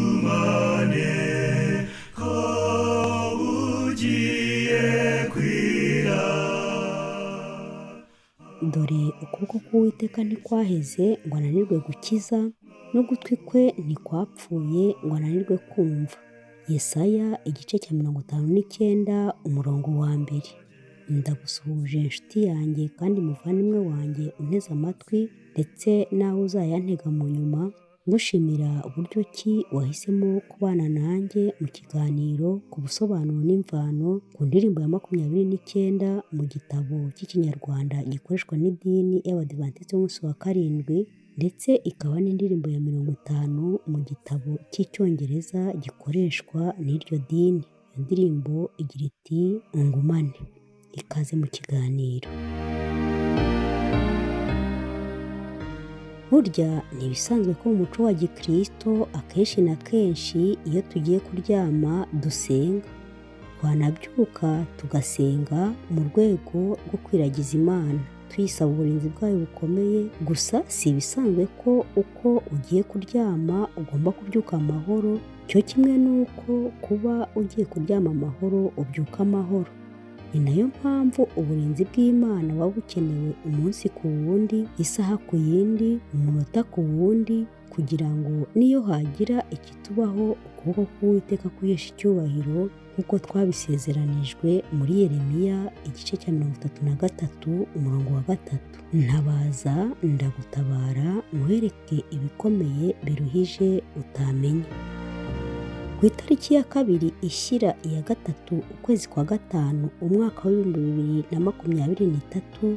ungumane ko ugiye kwira. Dore ukuboko k'Uwiteka ntikwaheze ngo ananirwe gukiza, n'ugutwi kwe ntikwapfuye ngo ananirwe kumva. Yesaya igice cya 59 umurongo wa mbere. Ndagusuhuje inshuti yanjye kandi muvandimwe wanjye unteze amatwi, ndetse nawe uzayantega mu nyuma, ngushimira uburyo ki wahisemo kubana nanjye mu kiganiro ku busobanuro n'imvano ku ndirimbo ya 29 mu gitabo cy'ikinyarwanda gikoreshwa n'idini y'Abadivantisiti b'umunsi wa karindwi, ndetse ikaba n'indirimbo ya 50 mu gitabo cy'icyongereza gikoreshwa n'iryo dini. Iyo ndirimbo igira iti ungumane. Ikaze mu kiganiro. Burya ni ibisanzwe ko mu muco wa gikristo akenshi na kenshi iyo tugiye kuryama dusenga. Twanabyuka tugasenga mu rwego rwo kwiragiza Imana, tuyisaba uburinzi bwayo bukomeye. Gusa si ibisanzwe ko uko ugiye kuryama ugomba kubyuka amahoro, cyo kimwe n'uko kuba ugiye kuryama amahoro ubyuka amahoro. Ni nayo mpamvu uburinzi bw'Imana buba bukenewe umunsi ku wundi, isaha ku yindi, umunota ku wundi, kugira ngo niyo hagira ikitubaho ukuboko k'Uwiteka kwihesha icyubahiro, nk'uko twabisezeranijwe muri Yeremiya igice cya 33 umurongo wa 3. Ntabaza ndagutabara, nkwereke ibikomeye biruhije utamenya. Ku itariki ya 2 ishyira iya 3 ukwezi kwa 5 umwaka wa 2023,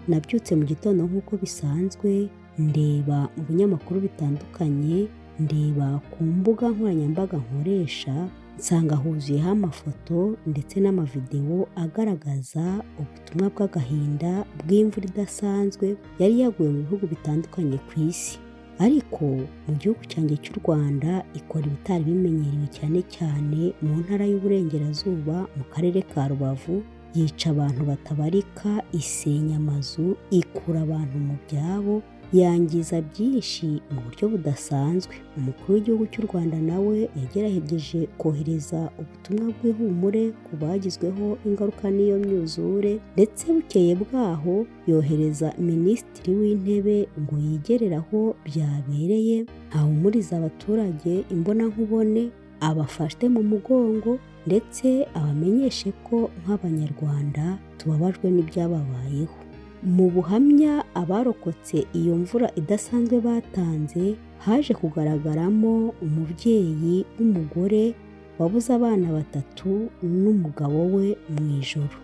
nabyutse mu gitondo nk'uko bisanzwe, ndeba mu binyamakuru bitandukanye, ndeba ku mbuga nkoranyambaga nkoresha, nsanga huzuyeho amafoto ndetse n'amavidewo agaragaza ubutumwa bw'agahinda bw'imvura idasanzwe yari yaguye mu bihugu bitandukanye ku isi. Ariko mu gihugu cyanjye cy'u Rwanda ikora ibitari bimenyerewe, cyane cyane mu ntara y'Uburengerazuba mu karere ka Rubavu. Yica abantu batabarika, isenya amazu, ikura abantu mu byabo, yangiza byinshi mu buryo budasanzwe. Umukuru w'igihugu cy'u Rwanda nawe yagerageje kohereza ubutumwa bw'ihumure ku bagizweho ingaruka n'iyo myuzure, ndetse bukeye bwaho yohereza Minisitiri w'Intebe ngo yigerere aho byabereye, ahumurize abaturage imbonankubone, abafashe mu mugongo, ndetse abamenyeshe ko nk'Abanyarwanda tubabajwe n'ibyababayeho. Mu buhamya abarokotse iyo mvura idasanzwe batanze, haje kugaragaramo umubyeyi w'umugore wabuze abana 3 n'umugabo we mu ijoro.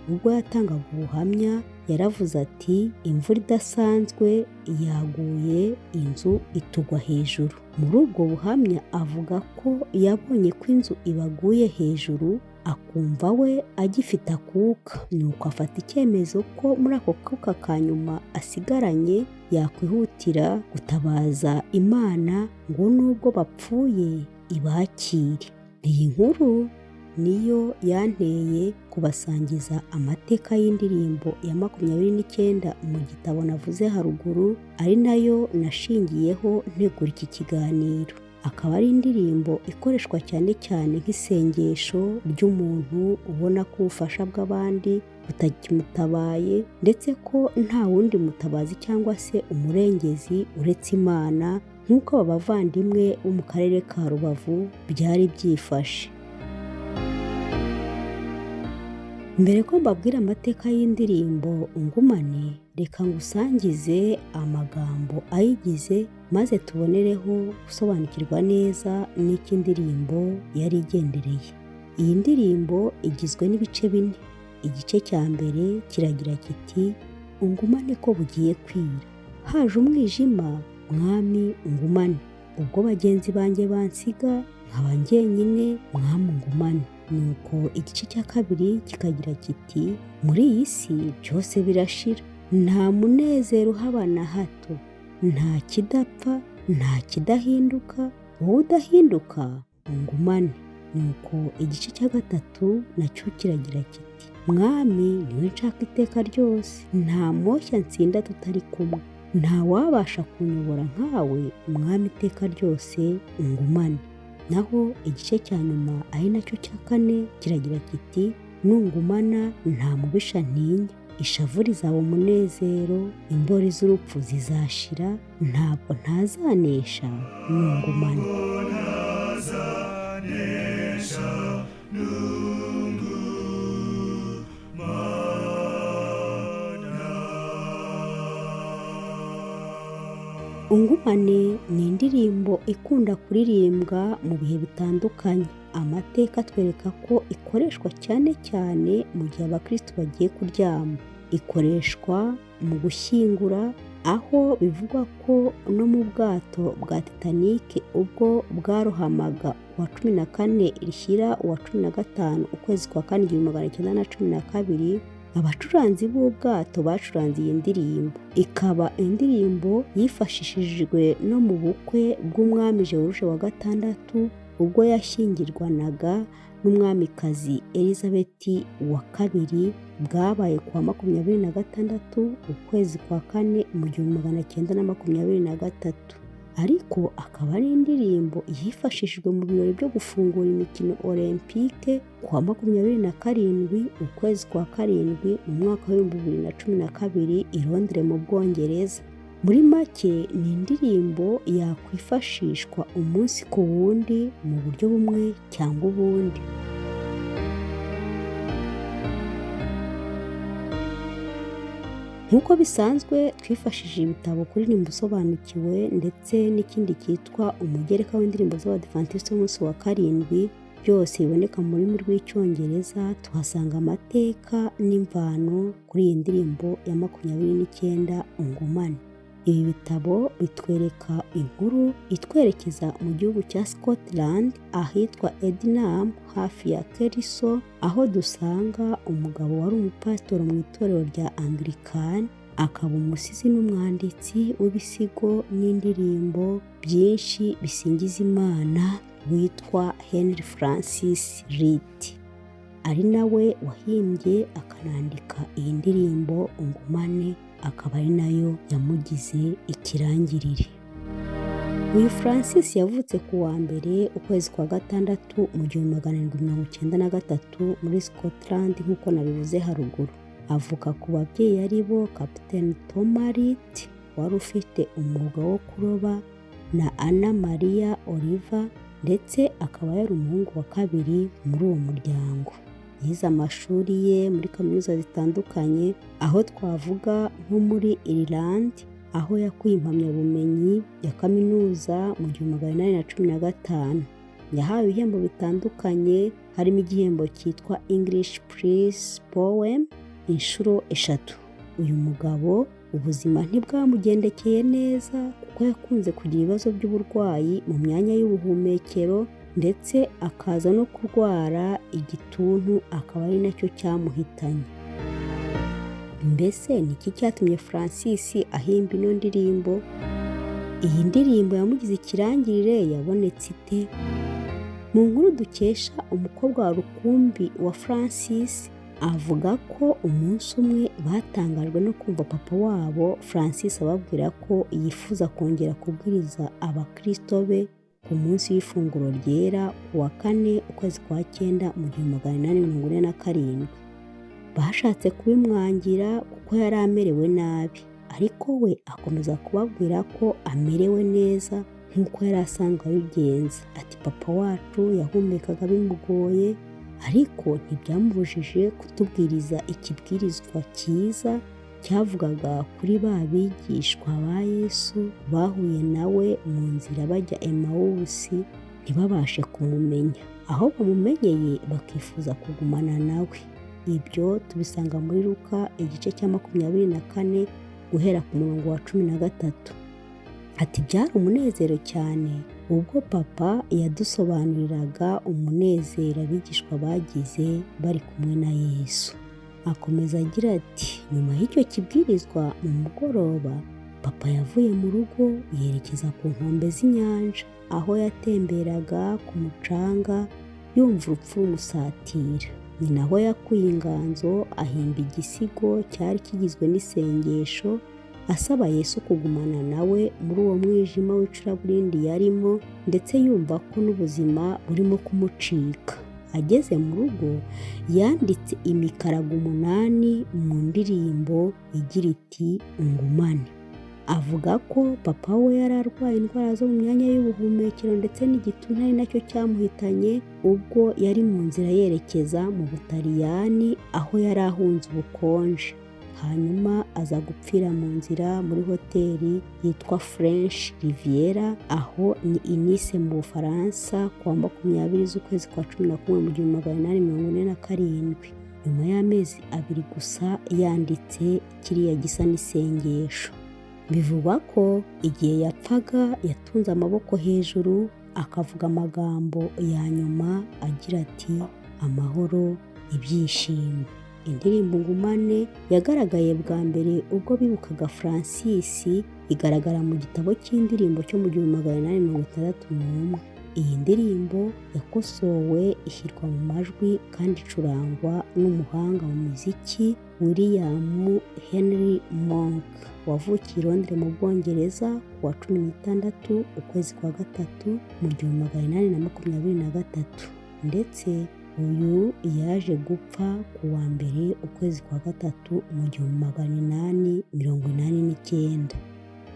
Ubwo yatangaga ubuhamya yaravuze ati, imvura idasanzwe yaguye, inzu itugwa hejuru. Muri ubwo buhamya avuga ko yabonye ko inzu ibaguye hejuru, akumva we agifite akuka, nuko afata icyemezo ko muri ako kuka ka nyuma asigaranye yakwihutira gutabaza Imana ngo nubwo bapfuye ibakire. Iyi nkuru niyo yanteye kubasangiza amateka y'indirimbo ya 29 mu gitabo navuze haruguru, ari nayo nashingiyeho ntegura iki kiganiro. Akaba ari indirimbo ikoreshwa cyane cyane nk'isengesho ry'umuntu ubona ko ubufasha bw'abandi butakimutabaye, ndetse ko nta wundi mutabazi cyangwa se umurengezi uretse Imana, nk'uko aba bavandimwe bo mu karere ka Rubavu byari byifashe. Mbere ko mbabwira amateka y'indirimbo ungumane, reka ngusangize amagambo ayigize, maze tubonereho gusobanukirwa neza n'iki indirimbo yari igendereye. Iyi ndirimbo igizwe n'ibice 4. Igice cya mbere kiragira kiti, ungumane ko bugiye kwira, haje umwijima, mwami ungumane, ubwo bagenzi banjye bansiga, nkaba njyenyine, mwami ungumane. Nuko igice cya 2 kikagira kiti, muri iyi si byose birashira, nta munezero uhaba na hato, nta kidapfa, nta kidahinduka, wowe udahinduka ungumane. Nuko igice cya 3 nacyo kiragira kiti, mwami niwe nshaka iteka ryose, nta moshya nsinda tutari kumwe, ntawabasha kunyobora nkawe mwami iteka ryose ungumane. Naho igice cya nyuma ari nacyo cya kane kiragira kiti nungumana nta mubisha ntinya, ishavu rizaba umunezero, imbori z'urupfu zizashira, ntabwo ntazanesha nungumana. Ungumane ni indirimbo ikunda kuririmbwa mu bihe bitandukanye. Amateka atwereka ko ikoreshwa cyane cyane mu gihe abakristo bagiye kuryama. Ikoreshwa mu gushyingura, aho bivugwa ko no mu bwato bwa Titanic ubwo bwarohamaga kuwa 14 rishyira uwa 15 ukwezi kwa kane 1912, abacuranzi b'ubwato bacuranze iyi ndirimbo. Ikaba indirimbo yifashishijwe no mu bukwe bw'umwami George wa gatandatu ubwo yashyingirwanaga n'umwamikazi Elizabeth wa kabiri, bwabaye kuwa 26 ukwezi kwa kane 1923. Ariko akaba ari indirimbo yifashishijwe mu birori byo gufungura imikino Olympique kuwa 27 ukwezi kwa karindwi mu mwaka wa 2012 i Londres mu Bwongereza. Muri make ni indirimbo yakwifashishwa umunsi ku wundi mu buryo bumwe cyangwa ubundi. Nk'uko bisanzwe twifashishije ibitabo kuririmba usobanukiwe ndetse n'ikindi cyitwa umugereka w'indirimbo z'Abadiventisti b'umunsi wa karindwi, byose biboneka mu rurimi rw'Icyongereza. Tuhasanga amateka n'imvano kuri iyi ndirimbo ya 29 ungumane. Ibi bitabo bitwereka inkuru itwerekeza mu gihugu cya Scotland ahitwa Edinham hafi ya Kelso, aho dusanga umugabo wari umupasitoro mu itorero rya Anglican, akaba umusizi n'umwanditsi w'ibisigo n'indirimbo byinshi bisingiza Imana, witwa Henry Francis Reed. Ari nawe wahimbye akanandika iyi ndirimbo ungumane, akaba ari nayo yamugize ikirangirire. Uyu Francis yavutse ku wa mbere ukwezi kwa gatandatu mu 1793 muri Scotland nk'uko nabivuze haruguru. Avuka ku babyeyi ari bo Captain Thomas Reed wari ufite umwuga wo kuroba na Anna Maria Oliver, ndetse akaba yari umuhungu wa kabiri muri uwo muryango. Yize amashuri ye muri kaminuza zitandukanye, aho twavuga nko muri Ireland aho yakuye impamyabumenyi ya kaminuza mu 1815. Yahawe ibihembo bitandukanye harimo igihembo cyitwa English Prize Poem inshuro 3. Uyu mugabo ubuzima ntibwamugendekeye neza kuko yakunze kugira ibibazo by'uburwayi mu myanya y'ubuhumekero, ndetse akaza no kurwara igituntu, akaba ari nacyo cyamuhitanye. Mbese ni iki cyatumye Francis ahimba ino ndirimbo? Iyi ndirimbo yamugize ikirangirire yabonetse ite? Mu nkuru dukesha umukobwa wa rukumbi wa Francis, avuga ko umunsi umwe batangajwe no kumva papa wabo Francis ababwira ko yifuza kongera kubwiriza abakristo be ku munsi w'ifunguro ryera ku wa 4 ukwezi kwa 9 mu 1847. Bashatse kubimwangira kuko yari amerewe nabi, ariko we akomeza kubabwira ko amerewe neza nk'uko yari asanzwe abigenza. Ati papa wacu yahumekaga bimugoye, ariko ntibyamubujije kutubwiriza ikibwirizwa cyiza cyavugaga kuri ba bigishwa ba Yesu bahuye nawe mu nzira bajya Emawusi ntibabashe kumumenya, aho bamumenyeye bakifuza kugumana nawe. Ibyo tubisanga muri Luka igice cya 24 guhera ku murongo wa 13. Ati byari umunezero cyane ubwo papa yadusobanuriraga umunezero abigishwa bagize bari kumwe na Yesu. Akomeza agira ati nyuma y'icyo kibwirizwa mu mugoroba, papa yavuye mu rugo yerekeza ku nkombe z'inyanja, aho yatemberaga ku mucanga yumva urupfu rumusatira. Ni naho yakuye inganzo ahimba igisigo cyari kigizwe n'isengesho asaba Yesu kugumana nawe muri uwo mwijima w'icuraburindi yarimo, ndetse yumva ko n'ubuzima burimo kumucika. Ageze mu rugo yanditse imikarago 8 mu ndirimbo igira iti ungumane. Avuga ko papa we yari arwaye indwara zo mu myanya y'ubuhumekero ndetse n'igituntu ari nacyo cyamuhitanye ubwo yari mu nzira yerekeza mu Butaliyani aho yari ahunze ubukonje. Hanyuma aza gupfira mu nzira muri hoteli yitwa French Riviera aho ni i Nice mu Bufaransa kuwa 20 z'ukwezi kwa 11 mu 1847. Nyuma y'amezi 2 gusa yanditse kiriya gisa n'isengesho. Bivugwa ko igihe yapfaga yatunze amaboko hejuru akavuga amagambo ya nyuma agira ati amahoro, ibyishimo. Indirimbo ngumane yagaragaye bwa mbere ubwo bibukaga Francis, igaragara mu gitabo cy'indirimbo cyo mu 1861. Iyi ndirimbo yakosowe ishyirwa mu majwi kandi icurangwa n'umuhanga mu muziki William Henry Monk wavukiye i Londres mu Bwongereza kuwa 16 ukwezi kwa gatatu mu 1823, ndetse uyu yaje gupfa kuwa mbere ukwezi kwa gatatu mu 1889.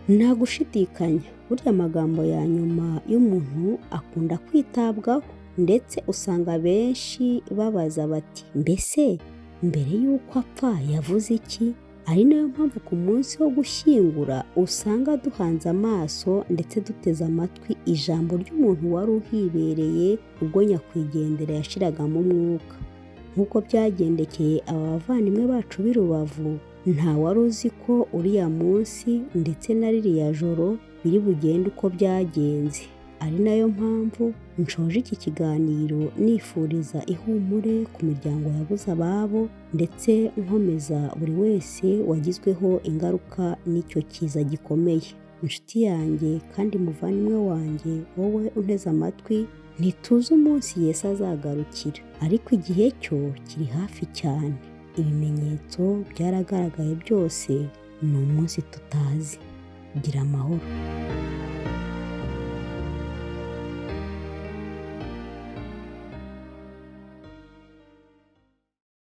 Nta gushidikanya burya amagambo ya nyuma y'umuntu akunda kwitabwaho, ndetse usanga benshi babaza bati mbese mbere y'uko apfa yavuze iki? Ari nayo mpamvu ku munsi wo gushyingura usanga duhanze amaso ndetse duteze amatwi ijambo ry'umuntu wari uhibereye ubwo nyakwigendera yashiragamo umwuka. Nk'uko byagendekeye aba bavandimwe bacu b'i Rubavu, nta wari uzi ko uriya munsi ndetse na ririya joro biri bugende uko byagenze. Ari nayo mpamvu nshoje iki kiganiro nifuriza ihumure ku miryango yabuze ababo, ndetse nkomeza buri wese wagizweho ingaruka n'icyo kiza gikomeye. Inshuti yanjye kandi muvandimwe wanjye, wowe unteze amatwi, ntituzi umunsi Yesu azagarukira, ariko igihe cyo kiri hafi cyane. Ibimenyetso byaragaragaye byose, ni umunsi tutazi. Gira amahoro.